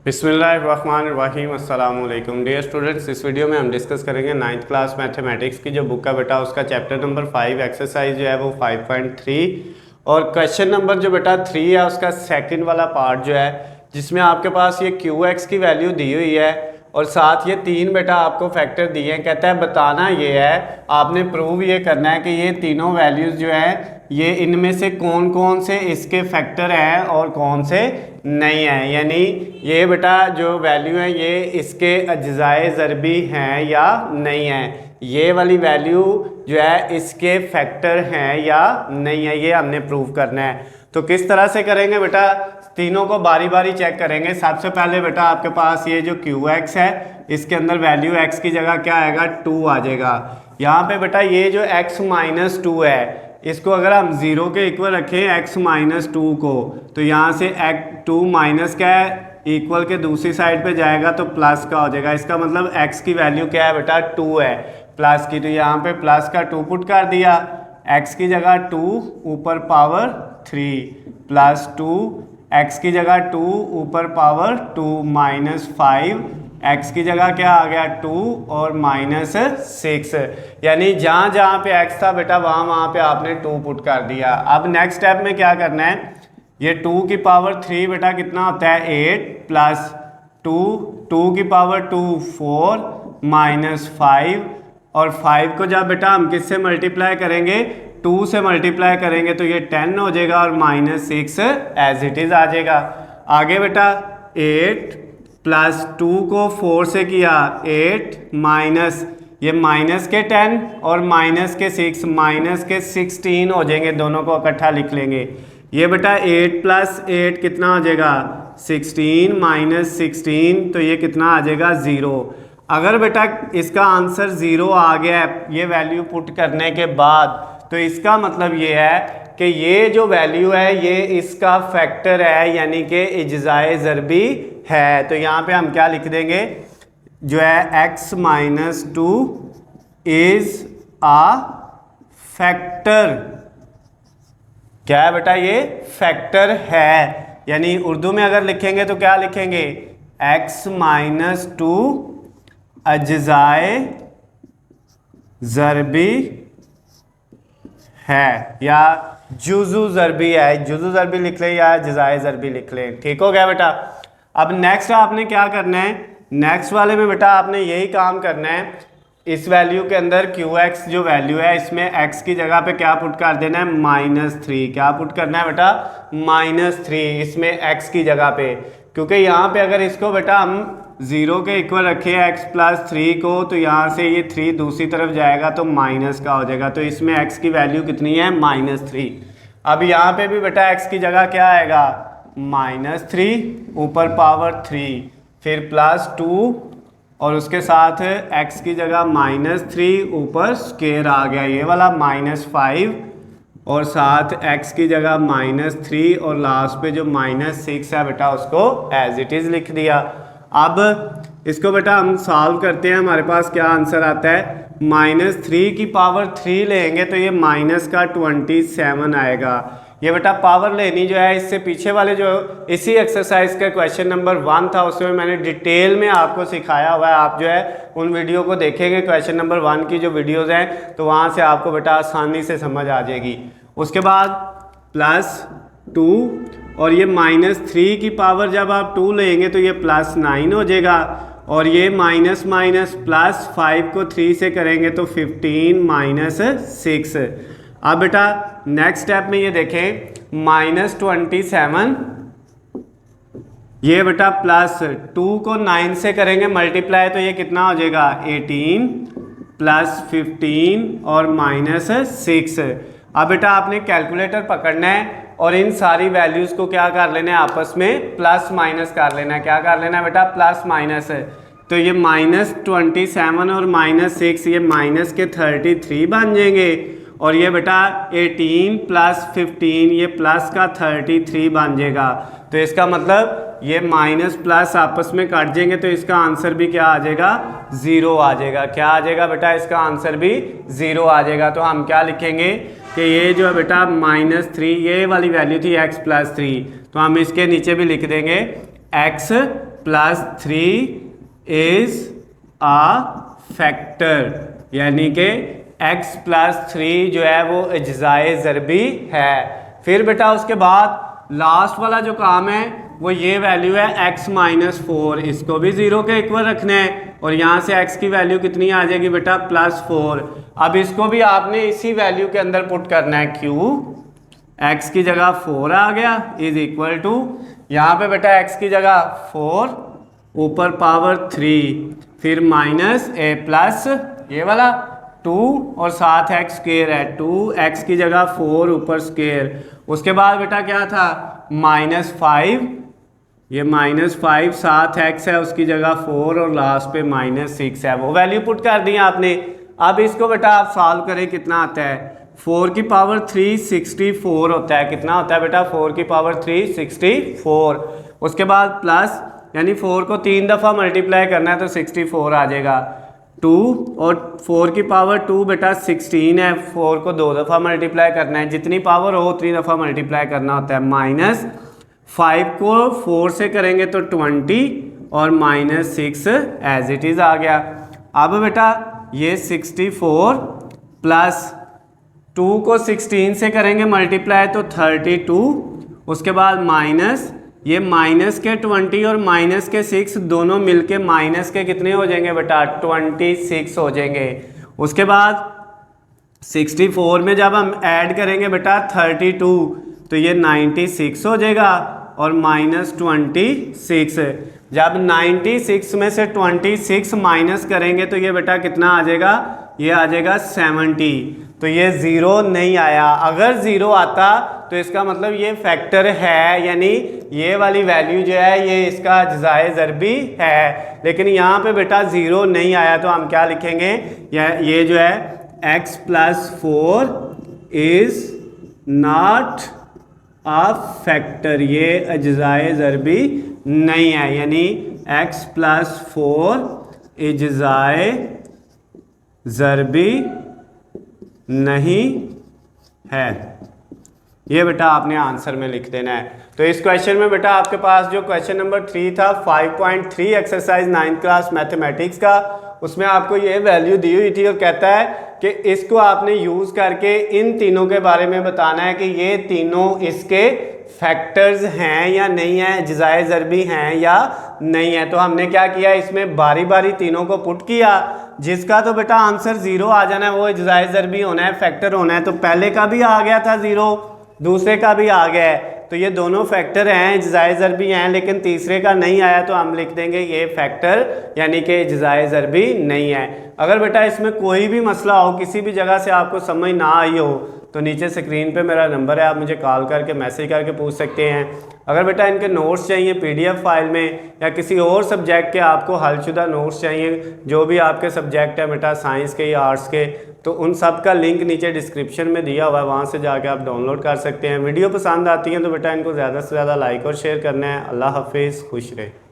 बिस्मिल्लाहिर्रहमानिर्रहीम अस्सलाम वालेकुम डियर स्टूडेंट्स। इस वीडियो में हम डिस्कस करेंगे 9th क्लास मैथमेटिक्स की जो बुक है बेटा उसका चैप्टर नंबर 5 एक्सरसाइज जो है वो 5.3 और क्वेश्चन नंबर जो बेटा 3 है उसका सेकंड वाला पार्ट जो है जिसमें आपके पास ये क्यू एक्स की वैल्यू दी हुई है और साथ ये 3 बेटा आपको फैक्टर दिए हैं। कहता है बताना ये है, आपने प्रूव ये करना है कि ये तीनों वैल्यूज़ जो है ये इनमें से कौन कौन से इसके फैक्टर हैं और कौन से नहीं हैं। यानी ये बेटा जो वैल्यू है ये इसके अज्जाए ज़रबी हैं या नहीं हैं, ये वाली वैल्यू जो है इसके फैक्टर हैं या नहीं है, ये हमने प्रूव करना है। तो किस तरह से करेंगे बेटा, तीनों को बारी बारी चेक करेंगे। सबसे पहले बेटा आपके पास ये जो क्यू एक्स है इसके अंदर वैल्यू एक्स की जगह क्या आएगा, 2 आ जाएगा। यहाँ पे बेटा ये जो x माइनस 2 है इसको अगर हम 0 के इक्वल रखें x माइनस 2 को, तो यहाँ से 2 माइनस क्या है इक्वल के दूसरी साइड पे जाएगा तो प्लस का हो जाएगा। इसका मतलब x की वैल्यू क्या है बेटा 2 है प्लस की, तो यहाँ पे प्लस का 2 पुट कर दिया, x की जगह 2 ऊपर पावर 3 प्लस 2, x की जगह 2 ऊपर पावर 2 माइनस 5, x की जगह क्या आ गया 2 और माइनस 6। यानी जहाँ जहाँ पे x था बेटा वहाँ वहाँ पे आपने 2 पुट कर दिया। अब नेक्स्ट स्टेप में क्या करना है, ये 2 की पावर 3 बेटा कितना होता है 8 प्लस 2 की पावर 2 4 माइनस 5, और 5 को जब बेटा हम किससे मल्टीप्लाई करेंगे 2 से मल्टीप्लाई करेंगे तो ये 10 हो जाएगा और माइनस 6 एज इट इज़ आ जाएगा। आगे बेटा 8 प्लस 2 को 4 से किया 8 माइनस ये माइनस के 10 और माइनस के 6 माइनस के 16 हो जाएंगे, दोनों को इकट्ठा लिख लेंगे। ये बेटा 8 प्लस 8 कितना हो जाएगा 16 माइनस 16, तो ये कितना आ जाएगा 0। अगर बेटा इसका आंसर 0 आ गया है ये वैल्यू पुट करने के बाद, तो इसका मतलब ये है कि ये जो वैल्यू है ये इसका फैक्टर है, यानी कि इज्जाए ज़रबी है। तो यहाँ पे हम क्या लिख देंगे, जो है x minus 2 is a factor. क्या है बेटा, ये फैक्टर है। यानी उर्दू में अगर लिखेंगे तो क्या लिखेंगे, x माइनस 2 अज्जाए ज़रबी है या जुज़ू ज़रबी है, जुज़ू ज़रबी लिख लें या अज्जाए ज़रबी लिख लें। ठीक हो गया बेटा। अब नेक्स्ट आपने क्या करना है, नेक्स्ट वाले में बेटा आपने यही काम करना है। इस वैल्यू के अंदर क्यू एक्स जो वैल्यू है इसमें x की जगह पे क्या पुट कर देना है -3। क्या पुट करना है बेटा -3 इसमें x की जगह पे, क्योंकि यहाँ पे अगर इसको बेटा हम 0 के इक्वल रखें x प्लस 3 को, तो यहाँ से ये 3 दूसरी तरफ जाएगा तो माइनस का हो जाएगा, तो इसमें x की वैल्यू कितनी है -3। अब यहाँ पे भी बेटा x की जगह क्या आएगा -3 ऊपर पावर 3 फिर प्लस 2 और उसके साथ x की जगह -3 ऊपर स्क्वायर आ गया ये वाला -5 और साथ x की जगह -3 और लास्ट पे जो -6 है बेटा उसको एज इट इज़ लिख दिया। अब इसको बेटा हम सॉल्व करते हैं, हमारे पास क्या आंसर आता है -3 की पावर 3 लेंगे तो ये माइनस का 27 आएगा। ये बेटा पावर लेनी जो है इससे पीछे वाले जो इसी एक्सरसाइज का क्वेश्चन नंबर 1 था उसमें मैंने डिटेल में आपको सिखाया हुआ है। आप जो है उन वीडियो को देखेंगे, क्वेश्चन नंबर 1 की जो वीडियोस हैं तो वहाँ से आपको बेटा आसानी से समझ आ जाएगी। उसके बाद +2 और ये -3 की पावर जब आप 2 लेंगे तो ये +9 हो जाएगा, और ये माइनस माइनस +5 को 3 से करेंगे तो 15 माइनस 6। अब बेटा नेक्स्ट स्टेप में ये देखें -27, ये बेटा +2 को 9 से करेंगे मल्टीप्लाई तो ये कितना हो जाएगा 18 प्लस 15 और -6। अब बेटा आपने कैलकुलेटर पकड़ना है और इन सारी वैल्यूज़ को क्या कर लेना है आपस में प्लस माइनस कर लेना है। क्या कर लेना है बेटा प्लस माइनस है, तो ये -27 और -6 ये माइनस के 33 बन जाएंगे, और ये बेटा 18 प्लस 15 ये प्लस का 33 बन जाएगा। तो इसका मतलब ये माइनस प्लस आपस में काट जाएंगे तो इसका आंसर भी क्या आ जाएगा 0 आ जाएगा। क्या आ जाएगा बेटा, इसका आंसर भी 0 आ जाएगा। तो हम क्या लिखेंगे कि ये जो है बेटा -3 ये वाली वैल्यू थी x + 3, तो हम इसके नीचे भी लिख देंगे x plus 3 is a factor, यानी कि x प्लस 3 जो है वो अज्जाए ज़रबी है। फिर बेटा उसके बाद लास्ट वाला जो काम है वो ये वैल्यू है x माइनस 4, इसको भी 0 के इक्वल रखना है और यहाँ से x की वैल्यू कितनी आ जाएगी बेटा प्लस 4। अब इसको भी आपने इसी वैल्यू के अंदर पुट करना है, q x की जगह 4 आ गया इज इक्वल टू, यहाँ पे बेटा x की जगह 4 ऊपर पावर 3 फिर माइनस a प्लस ये वाला 2 और साथ x स्क्वायर है, 2x की जगह 4 ऊपर स्क्वायर। उसके बाद बेटा क्या था माइनस 5, ये माइनस 5 साथ x है उसकी जगह 4 और लास्ट पे माइनस 6 है, वो वैल्यू पुट कर दी आपने। अब इसको बेटा आप सॉल्व करें, कितना आता है 4 की पावर 3 64 होता है, कितना होता है बेटा 4 की पावर 3 64। उसके बाद प्लस यानी 4 को 3 दफ़ा मल्टीप्लाई करना है तो 64 आ जाएगा, 2 और 4 की पावर 2 बेटा 16 है, 4 को 2 दफ़ा मल्टीप्लाई करना है, जितनी पावर हो उतनी दफ़ा मल्टीप्लाई करना होता है। माइनस 5 को 4 से करेंगे तो 20 और माइनस 6 एज इट इज़ आ गया। अब बेटा ये 64 प्लस 2 को 16 से करेंगे मल्टीप्लाई तो 32, उसके बाद माइनस ये माइनस के 20 और माइनस के 6 दोनों मिलके माइनस के कितने हो जाएंगे बेटा 26 हो जाएंगे। उसके बाद 64 में जब हम ऐड करेंगे बेटा 32 तो ये 96 हो जाएगा और माइनस 26, जब 96 में से 26 माइनस करेंगे तो ये बेटा कितना आ जाएगा, ये आ जाएगा 70। तो ये 0 नहीं आया, अगर 0 आता तो इसका मतलब ये फैक्टर है, यानी ये वाली वैल्यू जो है ये इसका अज्जाए ज़रबी है। लेकिन यहाँ पे बेटा 0 नहीं आया तो हम क्या लिखेंगे, ये जो है x plus 4 is not a factor, ये अज्जाए ज़रबी नहीं है, यानी x प्लस 4 अज्जाए ज़रबी नहीं है। ये बेटा आपने आंसर में लिख देना है। तो इस क्वेश्चन में बेटा आपके पास जो क्वेश्चन नंबर 3 था 5.3 एक्सरसाइज 9th क्लास मैथमेटिक्स का, उसमें आपको ये वैल्यू दी हुई थी और कहता है कि इसको आपने यूज़ करके इन तीनों के बारे में बताना है कि ये तीनों इसके फैक्टर्स हैं या नहीं है, अज्जाए ज़रबी हैं या नहीं है। तो हमने क्या किया, इसमें बारी बारी तीनों को पुट किया, जिसका तो बेटा आंसर 0 आ जाना है वो अज्जाए ज़रबी होना है, फैक्टर होना है। तो पहले का भी आ गया था 0, दूसरे का भी आ गया है, तो ये दोनों फैक्टर हैं, अज्जाए ज़रबी हैं, लेकिन तीसरे का नहीं आया तो हम लिख देंगे ये फैक्टर यानी कि अज्जाए ज़रबी नहीं है। अगर बेटा इसमें कोई भी मसला हो, किसी भी जगह से आपको समझ ना आई हो, तो नीचे स्क्रीन पे मेरा नंबर है, आप मुझे कॉल करके मैसेज करके पूछ सकते हैं। अगर बेटा इनके नोट्स चाहिए PDF फाइल में या किसी और सब्जेक्ट के आपको हलशुदा नोट्स चाहिए, जो भी आपके सब्जेक्ट है बेटा साइंस के या आर्ट्स के, तो उन सब का लिंक नीचे डिस्क्रिप्शन में दिया हुआ है, वहाँ से जाके आप डाउनलोड कर सकते हैं। वीडियो पसंद आती है तो बेटा इनको ज़्यादा से ज़्यादा लाइक और शेयर करना है। अल्लाह हाफिज़, खुश रहे।